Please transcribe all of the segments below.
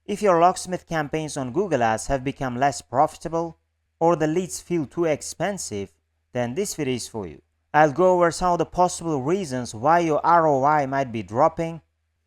If your Locksmith campaigns on Google Ads have become less profitable or the leads feel too expensive, then this video is for you. I'll go over some of the possible reasons why your ROI might be dropping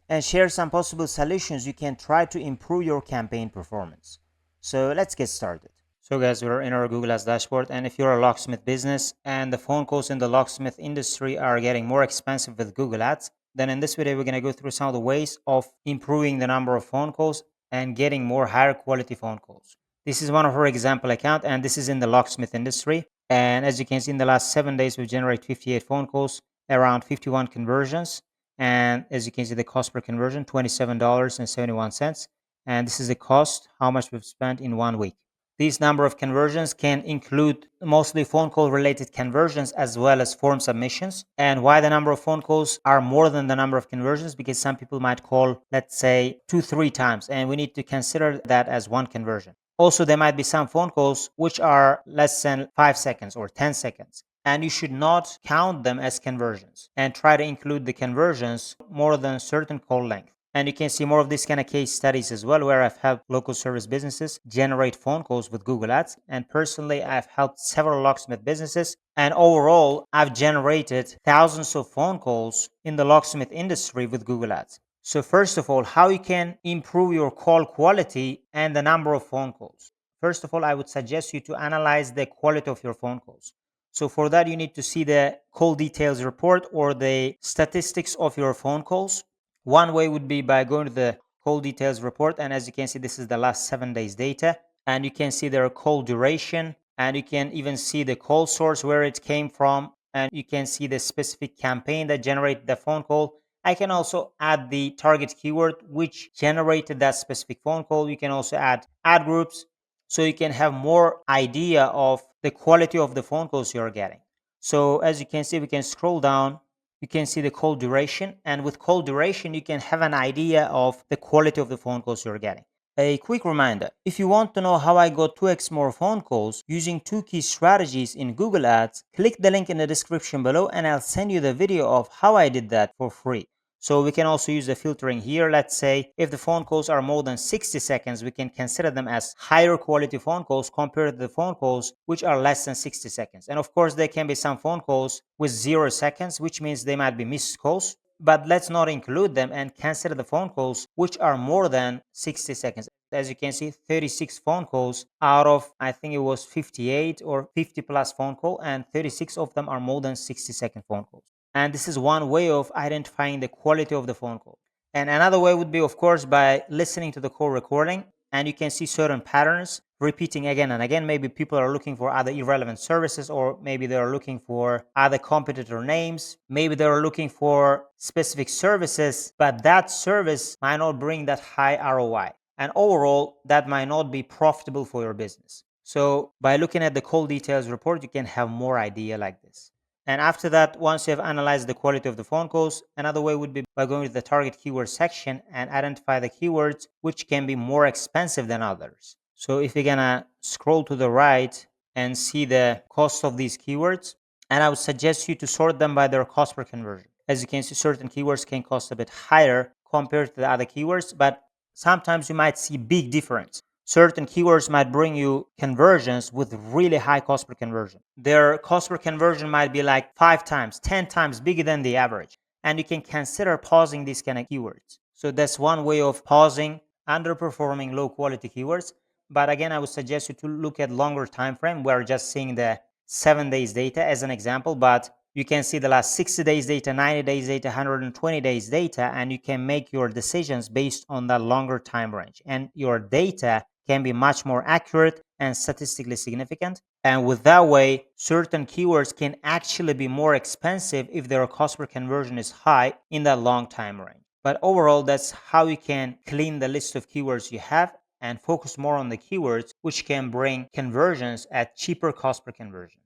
and share some possible solutions you can try to improve your campaign performance. So let's get started. So guys, we're in our Google Ads dashboard, and if you're a locksmith business and the phone calls in the locksmith industry are getting more expensive with Google Ads, then in this video we're going to go through some of the ways of improving the number of phone calls and getting more higher quality phone calls. This is one of our example account, and this is in the locksmith industry. And as you can see, in the last 7 days, we've generated 58 phone calls, around 51 conversions. And as you can see, the cost per conversion, $27.71. And this is the cost, how much we've spent in 1 week. These number of conversions can include mostly phone call related conversions as well as form submissions. And why the number of phone calls are more than the number of conversions? Because some people might call, let's say, 2-3 times, and we need to consider that as one conversion. Also, there might be some phone calls which are less than 5 seconds or 10 seconds, and you should not count them as conversions and try to include the conversions more than a certain call length. And you can see more of these kind of case studies as well, where I've helped local service businesses generate phone calls with Google Ads. And personally, I've helped several locksmith businesses. And overall, I've generated thousands of phone calls in the locksmith industry with Google Ads. So first of all, how you can improve your call quality and the number of phone calls. First of all, I would suggest you to analyze the quality of your phone calls. So for that, you need to see the call details report or the statistics of your phone calls. One way would be by going to the call details report, and as you can see, this is the last 7 days data, and you can see their call duration, and you can even see the call source where it came from, and you can see the specific campaign that generated the phone call. I can also add the target keyword which generated that specific phone call. You can also add ad groups, so you can have more idea of the quality of the phone calls you're getting. So as you can see, we can scroll down, you can see the call duration, and with call duration you can have an idea of the quality of the phone calls you're getting. A quick reminder, if you want to know how I got 2x more phone calls using 2 key strategies in Google Ads, click the link in the description below and I'll send you the video of how I did that for free. So we can also use the filtering here. Let's say if the phone calls are more than 60 seconds, we can consider them as higher quality phone calls compared to the phone calls which are less than 60 seconds. And of course, there can be some phone calls with 0 seconds, which means they might be missed calls. But let's not include them and consider the phone calls which are more than 60 seconds. As you can see, 36 phone calls out of, I think it was 58 or 50 plus phone call, and 36 of them are more than 60-second phone calls. And this is one way of identifying the quality of the phone call. And another way would be, of course, by listening to the call recording, and you can see certain patterns repeating again and again. Maybe people are looking for other irrelevant services, or maybe they're looking for other competitor names. Maybe they're looking for specific services, but that service might not bring that high ROI. And overall, that might not be profitable for your business. So by looking at the call details report, you can have more idea like this. And after that, once you have analyzed the quality of the phone calls, another way would be by going to the target keyword section and identify the keywords which can be more expensive than others. So if you're gonna scroll to the right and see the cost of these keywords, and I would suggest you to sort them by their cost per conversion. As you can see, certain keywords can cost a bit higher compared to the other keywords, but sometimes you might see big difference. Certain keywords might bring you conversions with really high cost per conversion. Their cost per conversion might be like 5 times, 10 times bigger than the average. And you can consider pausing these kind of keywords. So that's one way of pausing underperforming low quality keywords. But again, I would suggest you to look at longer time frame. We're just seeing the 7 days data as an example, but you can see the last 60 days data, 90 days data, 120 days data, and you can make your decisions based on that longer time range. And your data can be much more accurate and statistically significant. And with that way, certain keywords can actually be more expensive if their cost per conversion is high in that long time range. But overall, that's how you can clean the list of keywords you have and focus more on the keywords which can bring conversions at cheaper cost per conversion.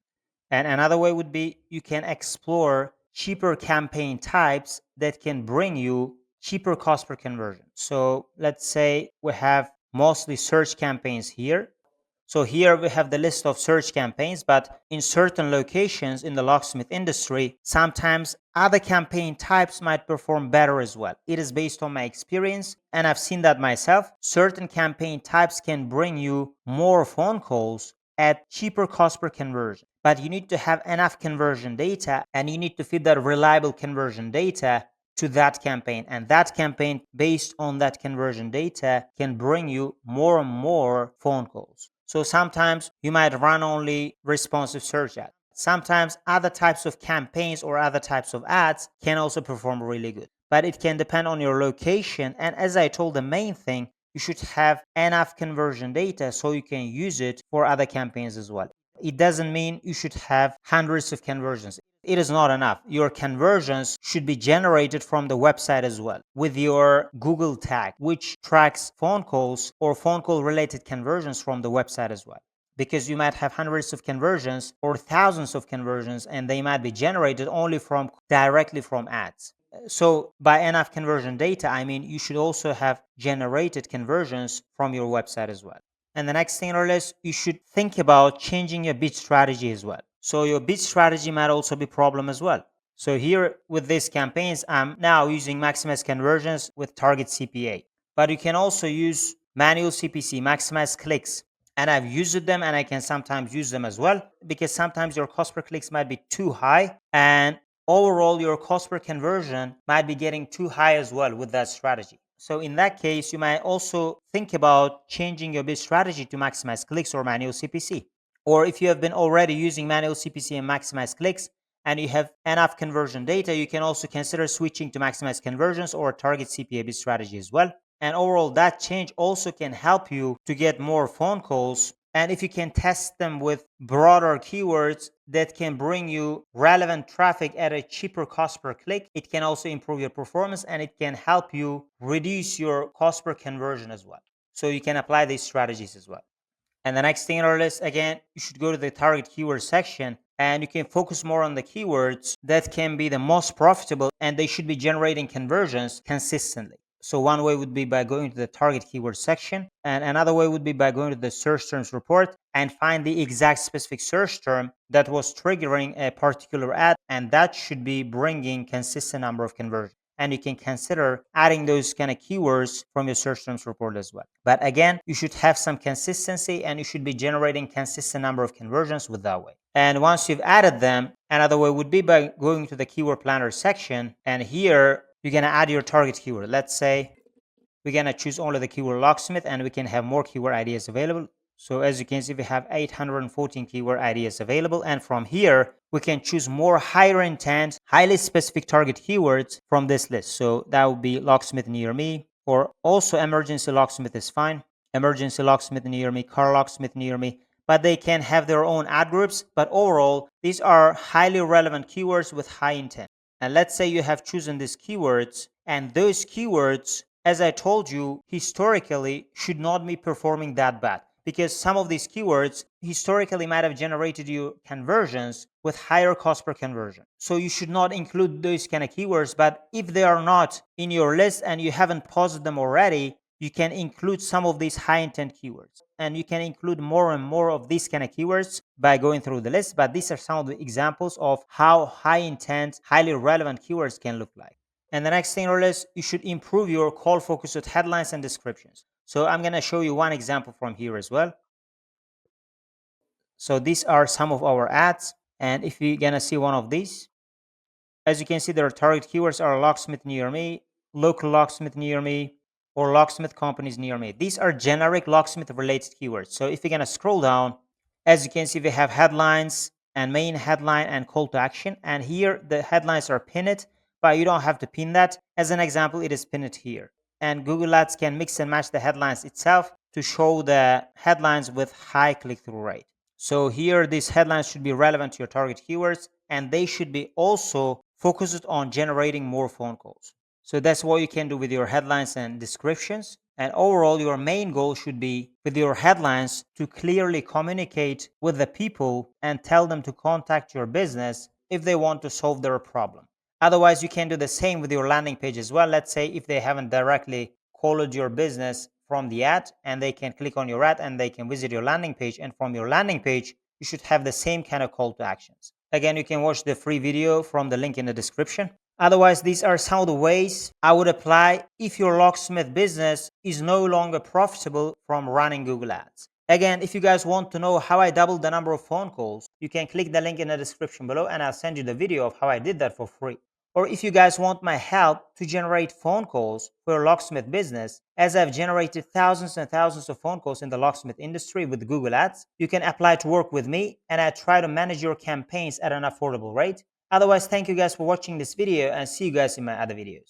And another way would be you can explore cheaper campaign types that can bring you cheaper cost per conversion. So let's say we have mostly search campaigns here. So here we have the list of search campaigns, but in certain locations in the locksmith industry, sometimes other campaign types might perform better as well. It is based on my experience, and I've seen that myself. Certain campaign types can bring you more phone calls at cheaper cost per conversion, but you need to have enough conversion data, and you need to feed that reliable conversion data to that campaign, and that campaign based on that conversion data can bring you more and more phone calls. So sometimes you might run only responsive search ads. Sometimes other types of campaigns or other types of ads can also perform really good, but it can depend on your location. And as I told, the main thing, you should have enough conversion data so you can use it for other campaigns as well. It doesn't mean you should have hundreds of conversions. It is not enough. Your conversions should be generated from the website as well with your Google tag, which tracks phone calls or phone call related conversions from the website as well. Because you might have hundreds of conversions or thousands of conversions, and they might be generated only from directly from ads. So by enough conversion data, I mean you should also have generated conversions from your website as well. And the next thing or less, you should think about changing your bid strategy as well. So your bid strategy might also be a problem as well. So here with these campaigns, I'm now using maximize conversions with target CPA. But you can also use manual CPC, maximize clicks. And I've used them, and I can sometimes use them as well, because sometimes your cost per clicks might be too high, and overall your cost per conversion might be getting too high as well with that strategy. So in that case, you might also think about changing your bid strategy to maximize clicks or manual CPC. Or if you have been already using manual CPC and maximize clicks and you have enough conversion data, you can also consider switching to maximize conversions or target CPA bid strategy as well. And overall, that change also can help you to get more phone calls. And if you can test them with broader keywords that can bring you relevant traffic at a cheaper cost per click, it can also improve your performance, and it can help you reduce your cost per conversion as well. So you can apply these strategies as well. And the next thing on our list, again, you should go to the target keyword section, and you can focus more on the keywords that can be the most profitable, and they should be generating conversions consistently. So one way would be by going to the target keyword section, and another way would be by going to the search terms report and find the exact specific search term that was triggering a particular ad, and that should be bringing consistent number of conversions. And you can consider adding those kind of keywords from your search terms report as well. But again, you should have some consistency, and you should be generating consistent number of conversions with that way. And once you've added them, another way would be by going to the keyword planner section, and here you're going to add your target keyword. Let's say we're going to choose only the keyword locksmith, and we can have more keyword ideas available. So as you can see, we have 814 keyword ideas available. And from here, we can choose more higher intent, highly specific target keywords from this list. So that would be locksmith near me, or also emergency locksmith is fine. Emergency locksmith near me, car locksmith near me. But they can have their own ad groups. But overall, these are highly relevant keywords with high intent. And let's say you have chosen these keywords, and those keywords, as I told you, historically should not be performing that bad, because some of these keywords historically might have generated you conversions with higher cost per conversion. So you should not include those kind of keywords. But if they are not in your list and you haven't paused them already, you can include some of these high intent keywords, and you can include more and more of these kind of keywords by going through the list. But these are some of the examples of how high intent, highly relevant keywords can look like. And the next thing or less, you should improve your call focus with headlines and descriptions. So I'm going to show you one example from here as well. So these are some of our ads, and if you're going to see one of these, as you can see, their target keywords are locksmith near me, local locksmith near me, or locksmith companies near me. These are generic locksmith related keywords. So if you're going to scroll down, as you can see, we have headlines and main headline and call to action. And here the headlines are pinned, but you don't have to pin that. As an example, it is pinned here. And Google Ads can mix and match the headlines itself to show the headlines with high click-through rate. So here, these headlines should be relevant to your target keywords, and they should be also focused on generating more phone calls. So that's what you can do with your headlines and descriptions. And overall, your main goal should be with your headlines to clearly communicate with the people and tell them to contact your business if they want to solve their problem. Otherwise, you can do the same with your landing page as well. Let's say if they haven't directly called your business from the ad, and they can click on your ad and they can visit your landing page, and from your landing page you should have the same kind of call to actions. Again, you can watch the free video from the link in the description. Otherwise, these are some of the ways I would apply if your locksmith business is no longer profitable from running Google Ads. Again, if you guys want to know how I doubled the number of phone calls, you can click the link in the description below and I'll send you the video of how I did that for free. Or if you guys want my help to generate phone calls for your locksmith business, as I've generated thousands and thousands of phone calls in the locksmith industry with Google Ads, you can apply to work with me and I try to manage your campaigns at an affordable rate. Otherwise, thank you guys for watching this video and see you guys in my other videos.